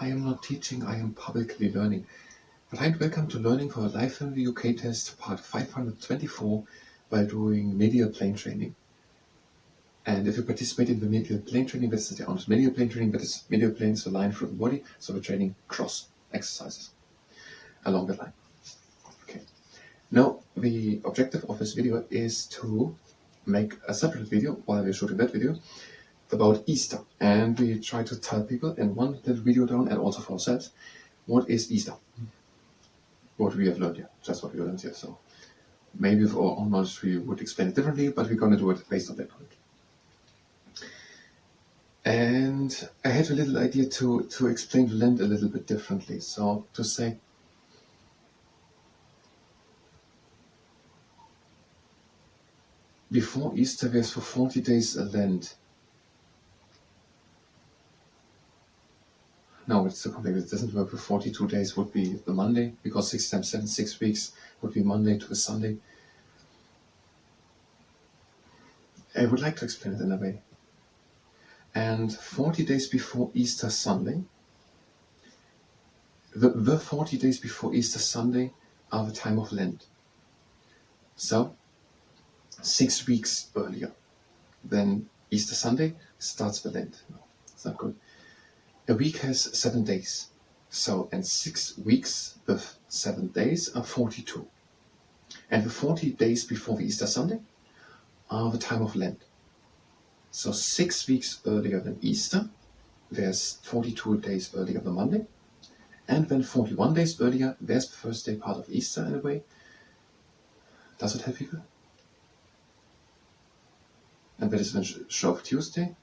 I am not teaching, I am publicly learning. But hi and welcome to Learning for a Live Family UK Test, part 524, while doing medial plane training. And if you participate in the medial plane training, that's the honest medial plane training, that is medial planes, the line through the body, so we're training cross exercises along the line. Okay. Now, the objective of this video is to make a separate video, while we're shooting that video, about Easter. And we try to tell people in one little video down, and also for ourselves, what is Easter? What we have learned here, just what we learned here. So maybe with our own knowledge we would explain it differently, but we're going to do it based on that knowledge. And I had a little idea to explain the Lent a little bit differently. So to say, before Easter there's for 40 days a Lent. No, it's so complicated. It doesn't work. With 42 days would be the Monday, because 6 times 7, 6 weeks would be Monday to a Sunday. I would like to explain it in a way. And 40 days before Easter Sunday, the 40 days before Easter Sunday are the time of Lent. So, 6 weeks earlier than Easter Sunday starts the Lent. No, it's not good. A week has 7 days. So, and 6 weeks with 7 days are 42. And the 40 days before the Easter Sunday are the time of Lent. So 6 weeks earlier than Easter, there's 42 days earlier than Monday. And then 41 days earlier, there's the first day part of Easter in a way. Does it help people? And that is then Shrove Tuesday.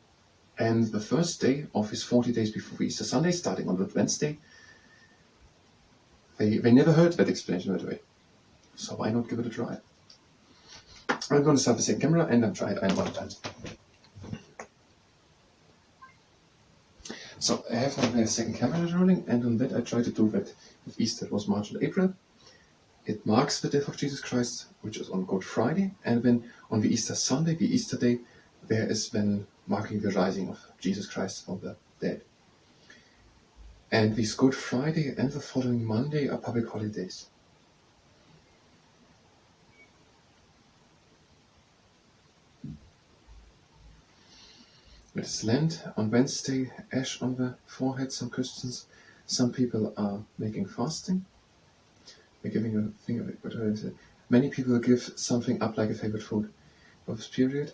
And the first day of his 40 days before Easter Sunday, starting on Wednesday, they never heard that explanation right away. So why not give it a try? I'm going to start the same camera and then try it one more time. So I have now the second camera rolling, and on that I try to do that with Easter. It was March and April. It marks the death of Jesus Christ, which is on Good Friday, and then on the Easter Sunday, the Easter day, there is then marking the rising of Jesus Christ from the dead. And this Good Friday and the following Monday are public holidays. It is Lent. On Wednesday, ash on the forehead. Some Christians, some people are making fasting. They're giving a thing of it. What do I say? Many people give something up like a favorite food of this period.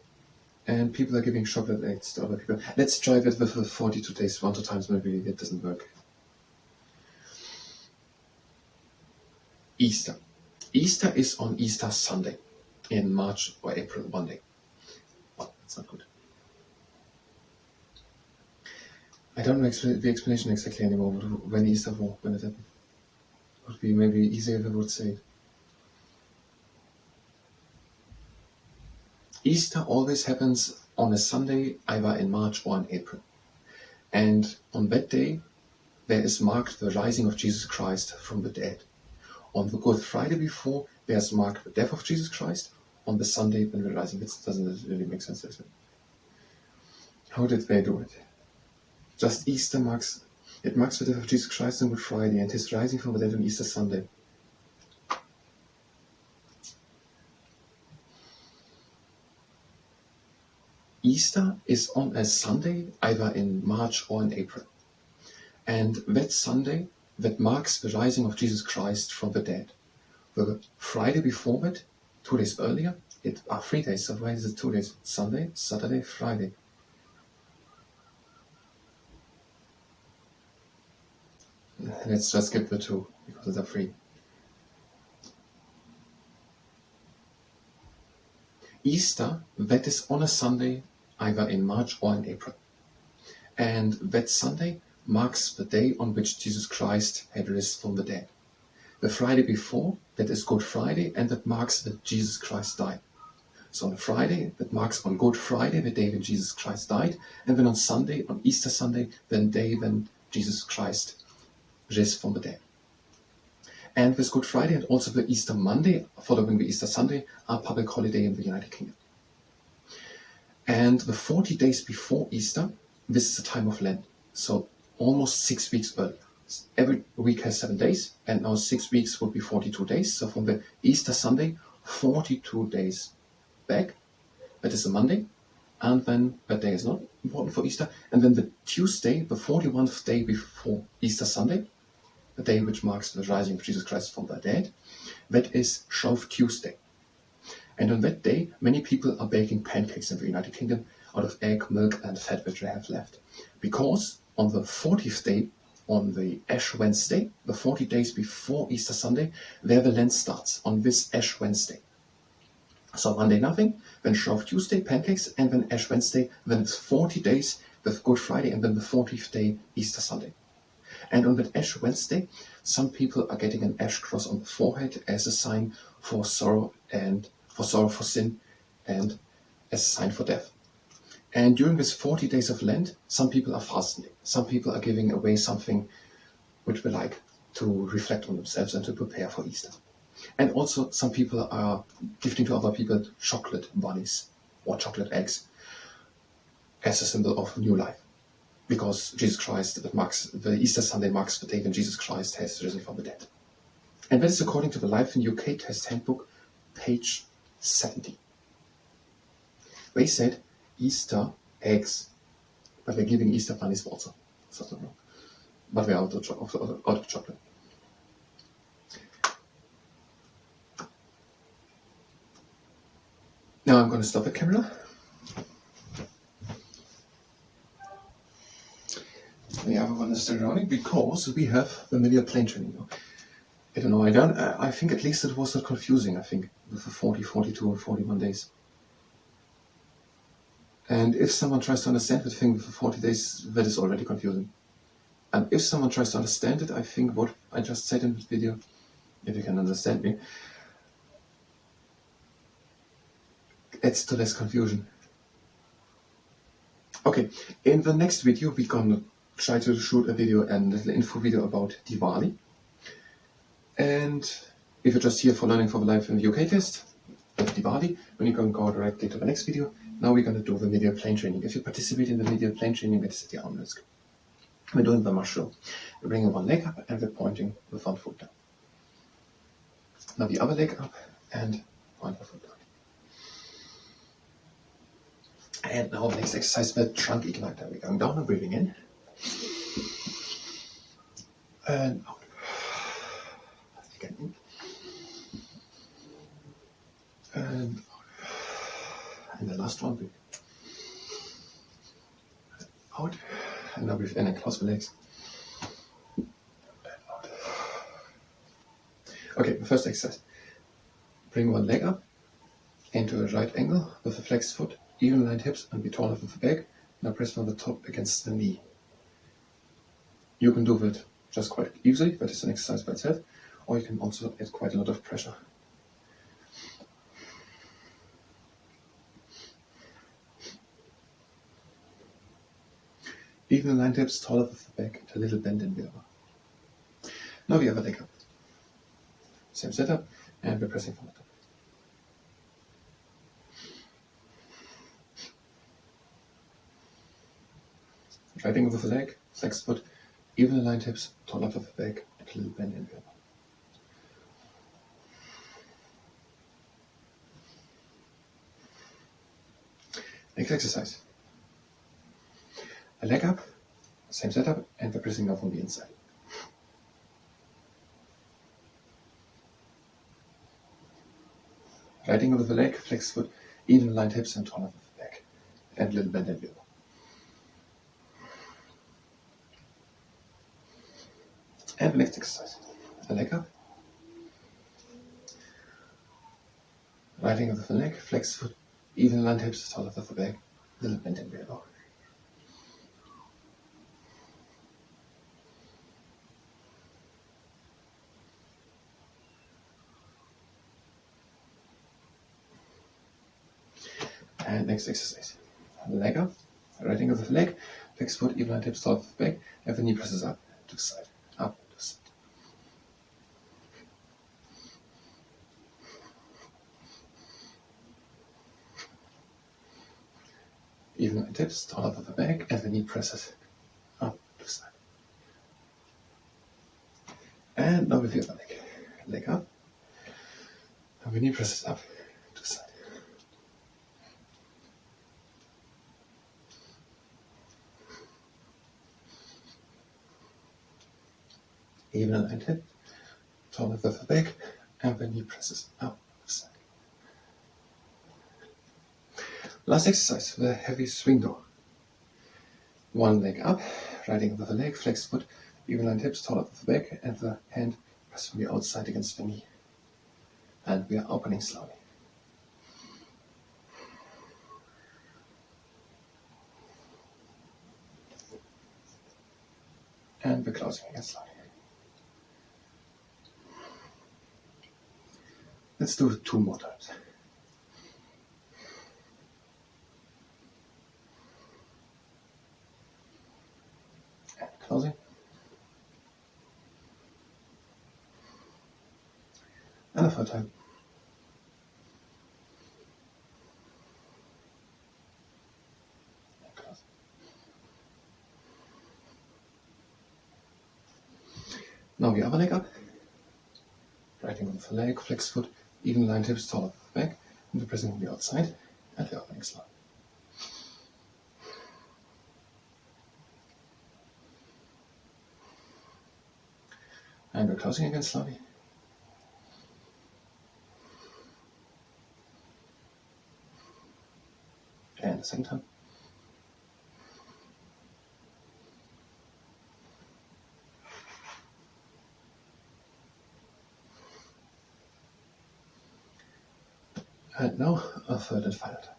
And people are giving chocolate eggs to other people. Let's try that with the 42 days. 1 or 2 times, maybe it doesn't work. Easter. Easter is on Easter Sunday in March or April, one day. Well, that's not good. I don't know the explanation exactly anymore when Easter was, when it happened. It would be maybe easier if I would say it. Easter always happens on a Sunday, either in March or in April. And on that day, there is marked the rising of Jesus Christ from the dead. On the Good Friday before, there's marked the death of Jesus Christ. On the Sunday, when the rising. It doesn't really make sense, does it? How did they do it? Just Easter marks the death of Jesus Christ on Good Friday and his rising from the dead on Easter Sunday. Easter is on a Sunday, either in March or in April. And that Sunday, that marks the rising of Jesus Christ from the dead. The Friday before that, 2 days earlier, it are 3 days, so why is it 2 days? Sunday, Saturday, Friday. Let's just skip the 2, because they're 3. Easter, that is on a Sunday, either in March or in April. And that Sunday marks the day on which Jesus Christ had risen from the dead. The Friday before, that is Good Friday, and that marks that Jesus Christ died. So on Friday, that marks on Good Friday, the day when Jesus Christ died, and then on Sunday, on Easter Sunday, the day when Jesus Christ risen from the dead. And this Good Friday and also the Easter Monday, following the Easter Sunday, are public holiday in the United Kingdom. And the 40 days before Easter, this is the time of Lent. So almost 6 weeks early. Every week has 7 days, and now 6 weeks would be 42 days. So from the Easter Sunday, 42 days back, that is a Monday, and then that day is not important for Easter, and then the Tuesday, the 41st day before Easter Sunday, the day which marks the rising of Jesus Christ from the dead, that is Shrove Tuesday. And on that day, many people are baking pancakes in the United Kingdom out of egg, milk, and fat which they have left. Because on the 40th day, on the Ash Wednesday, the 40 days before Easter Sunday, there the Lent starts on this Ash Wednesday. So Monday nothing, then Shrove Tuesday, pancakes, and then Ash Wednesday, then it's 40 days with Good Friday, and then the 40th day, Easter Sunday. And on that Ash Wednesday, some people are getting an ash cross on the forehead as a sign for sorrow for sin, and as a sign for death. And during this 40 days of Lent, some people are fasting. Some people are giving away something which they like to reflect on themselves and to prepare for Easter. And also some people are gifting to other people chocolate bunnies or chocolate eggs as a symbol of new life. Because Jesus Christ, the Easter Sunday marks the day when Jesus Christ has risen from the dead. And that is according to the Life in UK Test Handbook, page 70. They said Easter eggs, but they're giving Easter bunnies also. So that's not wrong. But they're out of chocolate. Now I'm going to stop the camera. The other one is still running because we have familiar plane training. I don't know, I think at least it was not confusing, I think, with the 40, 42 and 41 days. And if someone tries to understand the thing with the 40 days, that is already confusing. And if someone tries to understand it, I think what I just said in this video, if you can understand me, adds to less confusion. Okay, in the next video we're gonna try to shoot a video and a little info video about Diwali. And if you're just here for learning for the Life in the UK test of Diwali, then you can go directly to the next video. Now we're going to do the medial plane training. If you participate in the medial plane training, that is at the arm risk. We're doing the mushroom. We're bringing one leg up and we're pointing the front foot down. Now the other leg up and point the foot down. And now the next exercise, the trunk igniter. We're going down and breathing in. And out. Again in. And out. And the last one, breathe out. And now breathe in and close the legs. And out. Okay, the first exercise. Bring one leg up into a right angle with a flexed foot, even lined hips, and be taller with the back. Now press from the top against the knee. You can do that just quite easily, that is an exercise by itself, or you can also add quite a lot of pressure. Even lined hips, taller with the back, and a little bend in the other. Now the other leg up. Same setup, and we're pressing from the top. Right angle with the leg, flexed foot, even lined hips, taller with the back, and a little bend in the other. Next exercise. A leg up, same setup, and we're pressing now from the inside. Right angle with the leg, flexed foot, even lined hips, and taller with the back, and a little bend in the other. And the next exercise. A leg up. Right angle with the leg, flexed foot, even lined hips, taller with the back, little bend in the elbow. And next exercise. A leg up. Right angle with the leg, flexed foot, even lined hips, taller with the back, and the knee presses up to the side. Up to the side. Even lined hips, taller with the back, and the knee presses up to the side. And now with the other leg up. And the knee presses up to the side. Even aligned hip, tall with the back, and the knee presses up to the side. Last exercise, the heavy swing door. One leg up, riding with the leg, flex foot, even aligned hips, taller with the back, and the hand press from the outside against the knee. And we are opening slowly. And we're closing again slowly. Let's do 2 more times. And closing. And a 3rd time. And closing. Now the other leg up. Riding with the leg, flex foot, even aligned hips, taller with the back, and we're pressing on the outside, and we're opening slowly. And we're closing again slowly. And the second time. And now a 3rd and final time.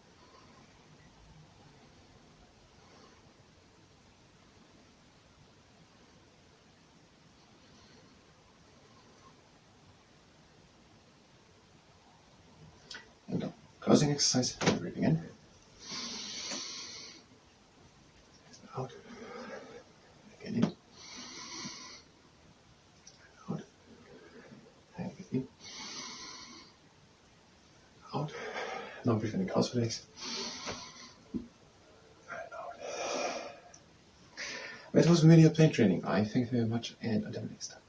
And now, closing exercise, breathing in. Out. Again in. Out. And in. Out. Now breathe in the cross legs. And out. That was medial plane training. I thank you very much, and until next time.